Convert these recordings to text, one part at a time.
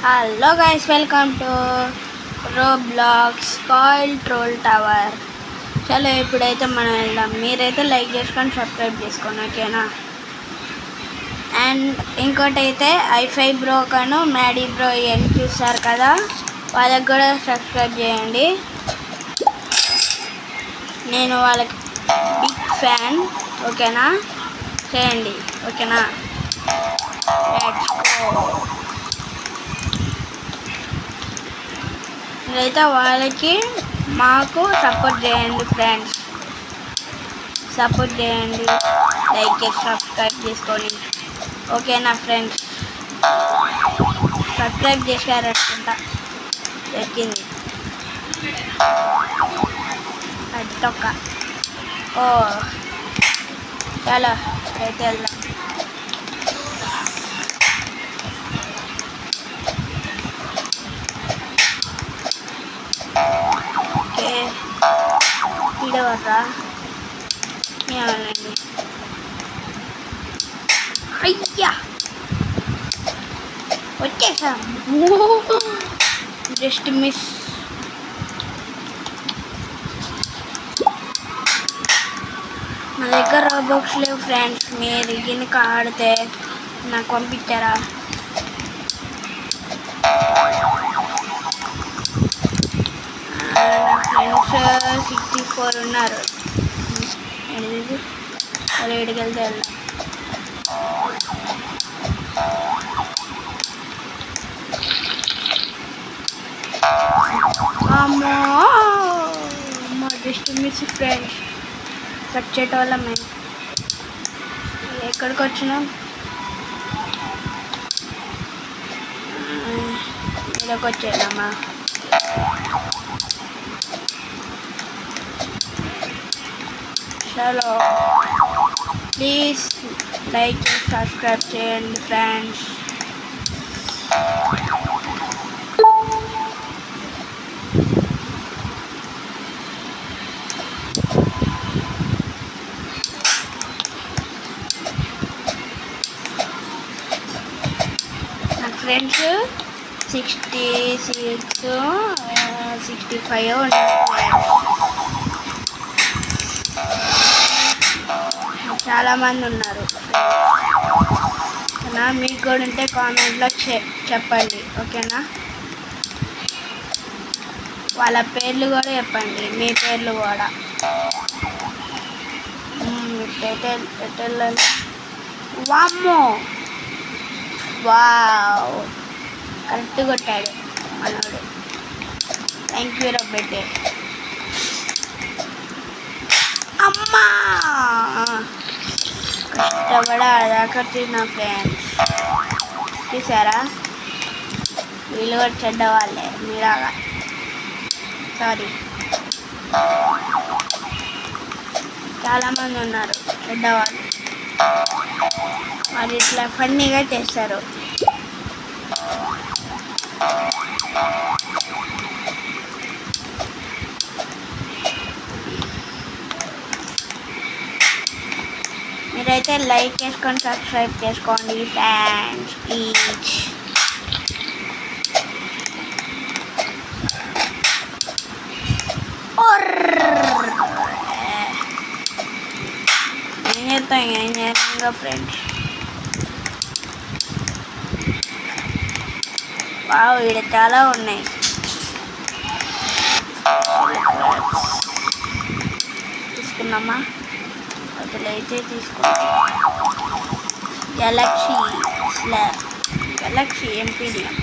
Hello guys, welcome to Roblox coil troll tower. చలో ఇప్పుడైతే మనం వెళ్దాం. మీరైతే లైక్ చేసుకొని సబ్స్క్రైబ్ చేసుకోండి, ఓకేనా? అండ్ ఇంకోటి అయితే ఐఫై బ్రో కాను మ్యాడీ బ్రో ఇవన్నీ చూస్తారు కదా, వాళ్ళకి కూడా సబ్స్క్రైబ్ చేయండి. నేను వాళ్ళకి బిగ్ ఫ్యాన్, ఓకేనా? చేయండి, ఓకేనా? Let's go. మీరైతే వాళ్ళకి మాకు సపోర్ట్ చేయండి ఫ్రెండ్స్, సపోర్ట్ చేయండి, లైక్ చేసి సబ్స్క్రైబ్ చేసుకొని, ఓకేనా ఫ్రెండ్స్? సబ్స్క్రైబ్ చేశారనుకుంటా, ఎక్కింది అది తొక్క. ఓ చాలా అయితే వెళ్దాం. ఓకే, వీడెవర్రా? ఏమనండి. అయ్యా వచ్చేసాం, జస్ట్ మిస్. నా దగ్గర రోబాక్స్ లేవు ఫ్రెండ్స్, మీరు గిన్నె ఆడితే నాకు పంపించారా? నా ఫ్రెండ్స్ 64 ఉన్నారు. ఏడుకి వెళ్తే వెళ్దాం. అమ్మో మా జస్ట్ మిస్ ఫ్రెండ్స్, వచ్చేటోళ్ళమే. ఎక్కడికి వచ్చినాం? ఇక్కడికి వచ్చేద్దామా? చలో ప్లీజ్ లైక్ సబ్స్క్రైబ్ చేయండి ఫ్రెండ్స్. నా ఫ్రెండ్స్ 66 65 ఉన్నారు. చాలామంది ఉన్నారు. ఓకేనా? మీకు కూడా ఉంటే కామెంట్లో చెప్పండి, ఓకేనా? వాళ్ళ పేర్లు కూడా చెప్పండి, మీ పేర్లు కూడా. వామ్మో, వావ్, కరెక్ట్ కొట్టాడు మనోడు. థ్యాంక్ యూ రబ్బెట్టే. అమ్మా కష్టపడ అదాకొచ్చింది నా ఫ్రెండ్స్, చూసారా? వీళ్ళు కూడా చెడ్డ వాళ్ళే మీరాగా, సారీ. చాలామంది ఉన్నారు చెడ్డవాళ్ళు, మరి ఇట్లా ఫన్నీగా చేస్తారు. మీరైతే లైక్ చేసుకొని సబ్స్క్రైబ్ చేసుకోండి ఫ్రెండ్స్ ప్లీజ్. ఏం చేస్తాం ఫ్రెండ్స్. వావ్, ఇక్కడ చాలా ఉన్నాయి. తీసుకున్నామా? అసలైతే తీసుకున్నాం. గెలాక్సీ స్లాబ్, గెలాక్సీ ఎంపీడియం,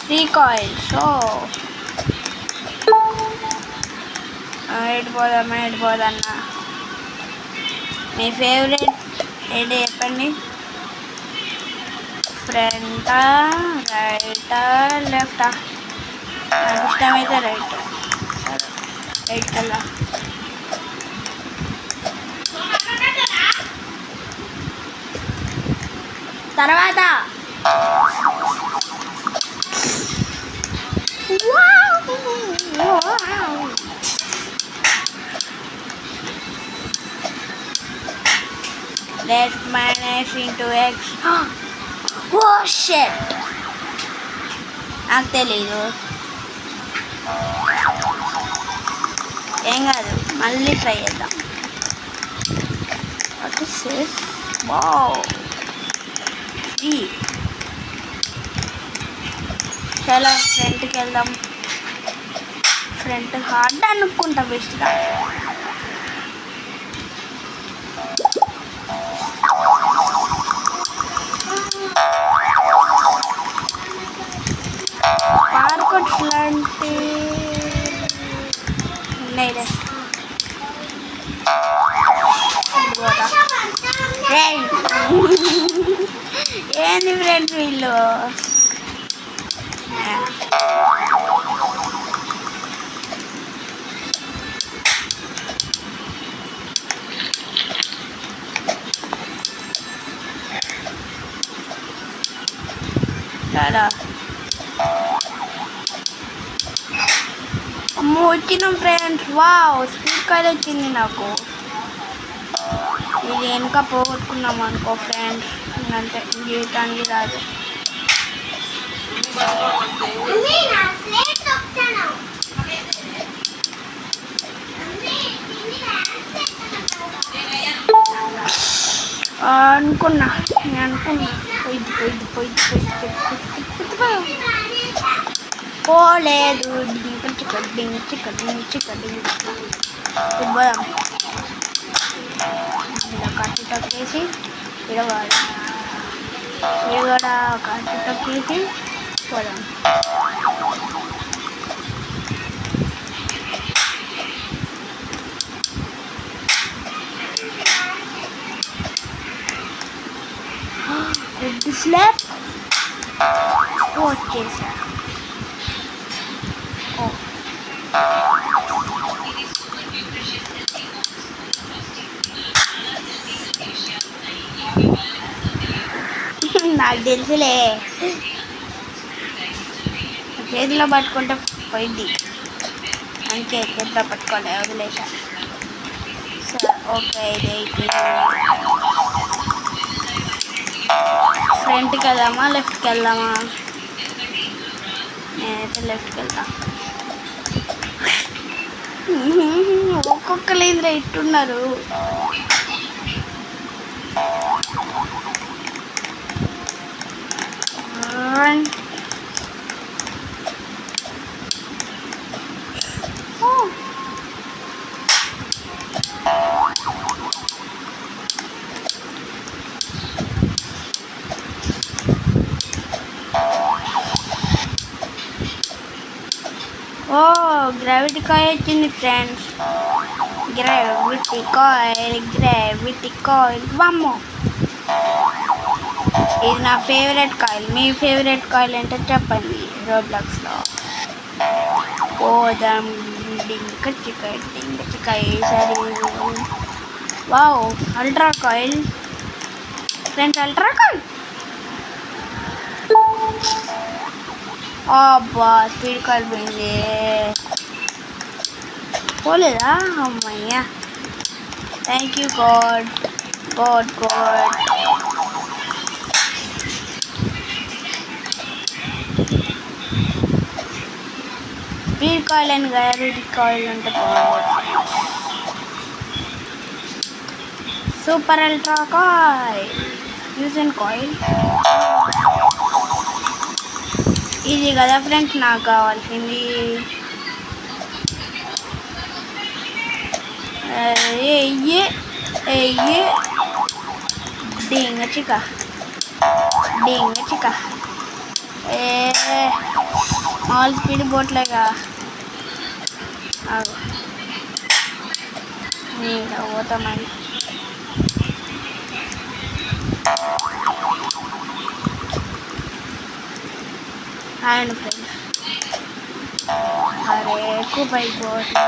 3 కాయిల్స్. సో ఎడిపోదన్నా. మీ ఫేవరెట్ ఏంటి చెప్పండి? ఫ్రంటా, రైటా, లెఫ్టా? నాకు ఇష్టమైతే రైట్. సరే, రైట్ కల్లా. తర్వాత left minus into x. ఓ షెట్, నాకు తెలీదు. ఏం కాదు, మళ్ళీ ట్రై చేద్దాం. What is this? Wow, free. చాలా ఫ్రంట్కి వెళ్దాం. ఫ్రంట్ హార్డ్ అనుకుంటా బెస్ట్గా. పార్కొట్స్ లాంటి ఉన్నాయిలే. ఏంది ఫ్రెండ్స్ వీళ్ళు? చాలా అమ్మో వచ్చినాం ఫ్రెండ్స్. వావ్, స్పీడ్ కాల్ వచ్చింది నాకు. ఇది వెనక పోగొట్టుకున్నాం అనుకో ఫ్రెండ్స్, ఇంకంతే, జీవితానికి రాదు. అనుకున్నా, నేను అనుకున్నా పోయిద్ది పోయిద్ది పోయిద్ది పోయిద్ది పోయిద్ది పోలేదు. డింక చిక్క డింక చిక్క డింక చిక్క డింక పోదాం. ఇలా కట్టి తొక్కేసి విడవాడ కట్టి తొక్కేసి పోదాం. రెడ్ స్లాబ్ వచ్చేసా. నాకు తెలుసులే, చేతిలో పట్టుకుంటే పోయింది, అందుకే చేతిలో పట్టుకోలే, వదిలేసా. సరే ఓకే, ఇది అయిపోయింది. ఫ్రంట్కి వెళ్దామా లెఫ్ట్కి వెళ్దామా? నేనైతే లెఫ్ట్కి వెళ్తా. ఒక్కొక్క లేదురా ఇట్టున్నారు. ఓ గ్రావిటీ కాయిల్ వచ్చింది ఫ్రెండ్స్. గ్రావిటీ కాయిల్ వామ్మో, ఇది నా ఫేవరెట్ కాయిల్. మీ ఫేవరెట్ కాయిల్ ఏంటో చెప్పండి రోబ్లాక్స్లో. పోదాం డింక చిక్క ఈసారి. Wow, ultra coil friends, ultra coil. అబ్బా, స్పీడ్ కాల్ పోయింది. పోలేదా? అమ్మయ్యా, thank you God. Speed coil and gravity coil అంటే బాగుంది. Super ultra coil, fusion coil. ఇది కదా ఫ్రెండ్స్ నాకు కావాల్సింది. డింగ చిక్క ఆల్ స్పీడ్ బోట్లేగా. పోతామని అండ్ ఫ్రెండ్స్, అరే ఎక్కువ పైకి పోతుంది.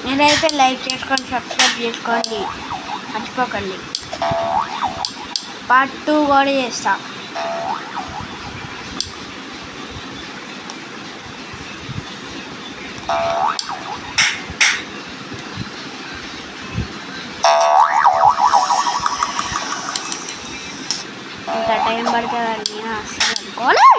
మీరైతే లైక్ చేసుకొని సబ్స్క్రైబ్ చేసుకోండి, మర్చిపోకండి. పార్ట్ 2 కూడా చేస్తా. ఇంత టైం పడుతుందని నేను అస్సలు అనుకోలే.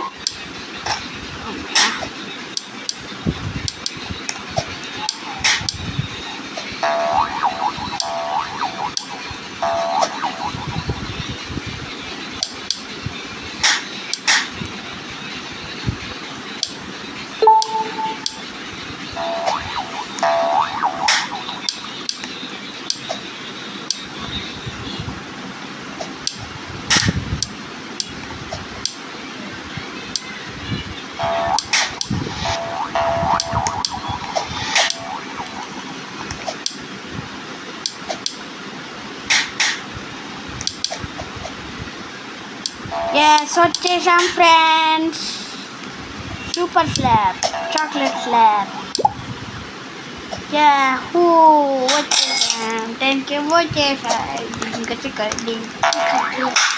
ఎస్, వచ్చేసాం friends. Super slab, chocolate slab. Who వచ్చేసాం. 10K వచ్చేసాం. ఇంకా చిక్క డింగ్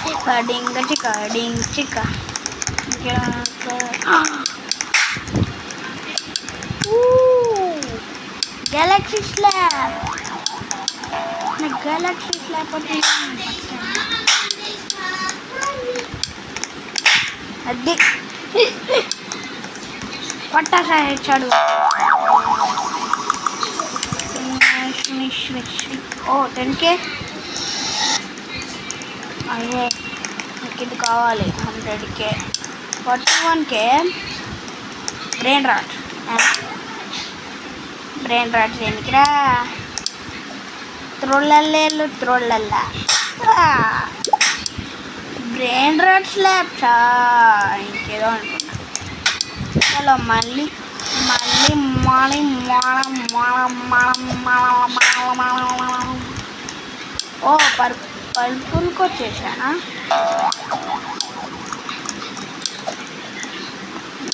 చిక్క డింగ్ చిక్క. Galaxy slab. గెలాక్సీ స్లాబ్ అది పట్టాసా ఇచ్చాడు. ఓ 10K. అదే నాకు ఇది కావాలి. 100K. 41K. బ్రెయిన్ రాట్ దేనికిరా? త్రోళ్ళల్లేళ్ళు త్రోళ్ళల్లా బ్రెయిన్ రాట్ స్లాబ్సా? ఇంకేదో అనుకున్నా. చలో మళ్ళీ ఓ పర్పుల్కి వచ్చేసానా?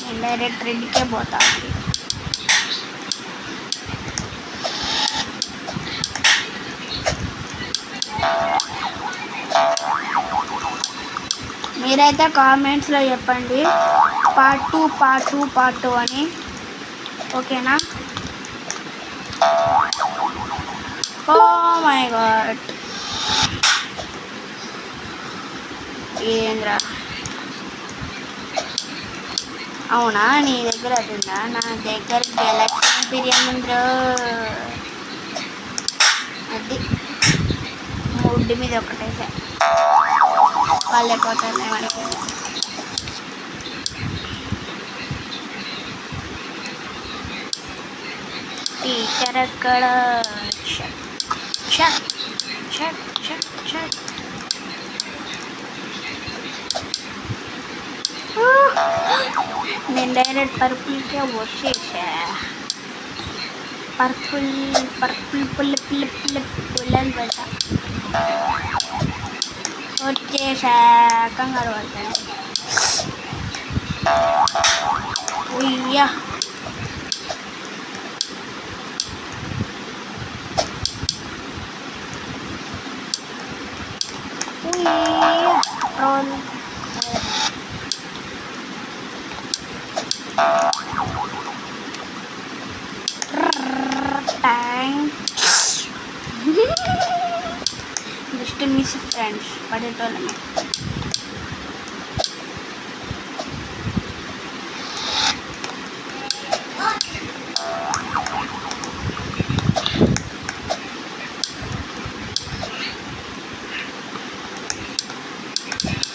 నేను డైరెక్ట్ రెడ్కే పోతా. మీరైతే కామెంట్స్లో చెప్పండి పార్ట్ టూ అని. ఓకేనా? ఓ మై గాడ్, ఏంద్రా? అవునా, నీ దగ్గర అది ఉందా? నా దగ్గర గెలాక్సీ బిర్యానీ ఉందిరా. అది ముడ్డు మీద ఒకటేసా వాళ్ళే పోతారులే మనకి. టీచర్ అక్కడ నేను డైరెక్ట్ పర్పుల్కే వచ్చేసా. పర్పుల్ పుల్లని పడతా వచ్చేసా. కంగారు పడతాను. ఉయ్యా, ట్రోల్ జస్ట్ మిస్ ఫ్రెండ్స్, పడేటోళ్ళమే.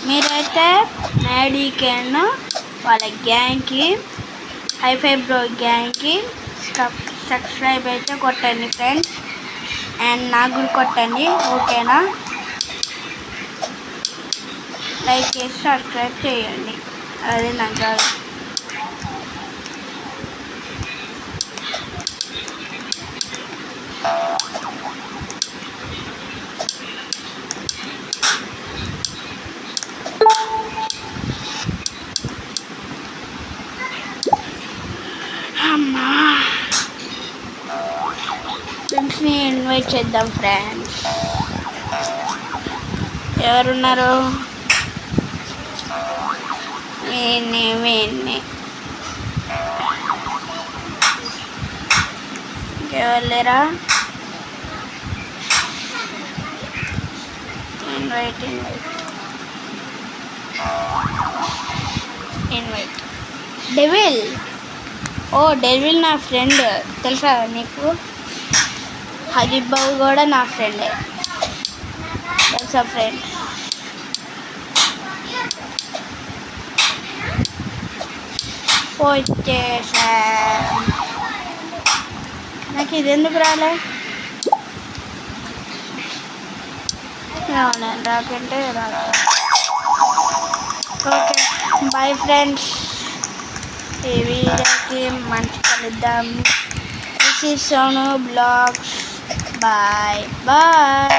మీరైతే నాడీకేన్ వాళ్ళ గ్యాంగ్కి, హైఫై బ్రో గ్యాంగ్కి సబ్స్క్రైబ్ అయితే కొట్టండి ఫ్రెండ్స్. అండ్ నాకు కూడా కొట్టండి. ఓకేనా? లైక్ చేసి సబ్స్క్రైబ్ చేయండి. అది నాకు కాదు. అమ్మా ఫ్రెండ్స్ని ఇన్వైట్ చేద్దాం. ఫ్రెండ్స్ ఎవరున్నారు? వీణ్ణి ఇంకెవరు లేరా? Invite devil. ఓ డెవిల్ నా ఫ్రెండ్ తెలుసా నీకు? హరిబాబు కూడా నా ఫ్రెండే తెలుసా ఫ్రెండ్? వచ్చేసా. నాకు ఇది ఎందుకు రాలే? నేను రాకంటే రాలే. Okay bye friends. ఈ వీడియోకి మంచి కలుద్దాం. This is Sonu vlogs. Bye bye.